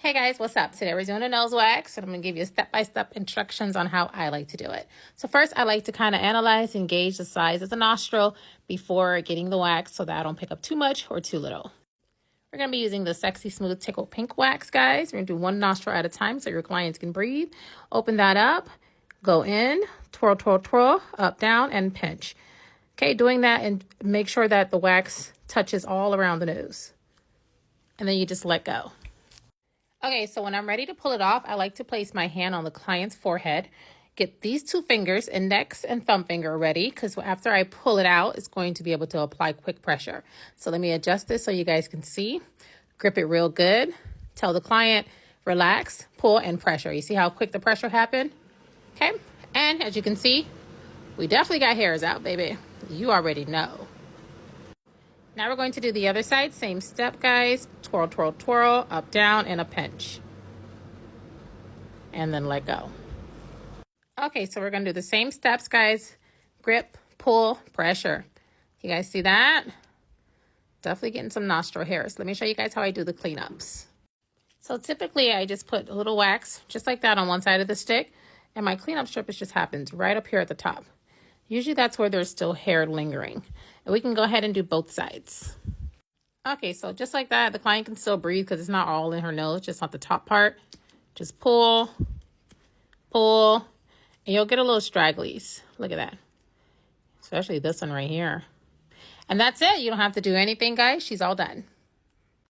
Hey guys, what's up? Today we're doing a nose wax and I'm going to give you step-by-step instructions on how I like to do it. So first I like to kind of analyze and gauge the size of the nostril before getting the wax so that I don't pick up too much or too little. We're going to be using the Sexy Smooth Tickle Pink Wax, guys. We're going to do one nostril at a time so your clients can breathe. Open that up, go in, twirl, twirl, twirl, up, down, and pinch. Okay, doing that and make sure that the wax touches all around the nose. And then you just let go. Okay, so when I'm ready to pull it off, I like to place my hand on the client's forehead. Get these two fingers, index and thumb finger, ready, because after I pull it out, it's going to be able to apply quick pressure. So let me adjust this so you guys can see. Grip it real good. Tell the client, relax, pull, and pressure. You see how quick the pressure happened? Okay, and as you can see, we definitely got hairs out, baby. You already know. Now we're going to do the other side. Same step, guys. Twirl, twirl, twirl, up, down, and a pinch. And then let go. Okay, so we're going to do the same steps, guys. Grip, pull, pressure. You guys see that? Definitely getting some nostril hairs. Let me show you guys how I do the cleanups. So typically, I just put a little wax, just like that, on one side of the stick. And my cleanup strip just happens right up here at the top. Usually that's where there's still hair lingering. And we can go ahead and do both sides. Okay, so just like that, the client can still breathe because it's not all in her nose, just on the top part. Just pull, pull, and you'll get a little stragglies. Look at that. Especially this one right here. And that's it. You don't have to do anything, guys. She's all done.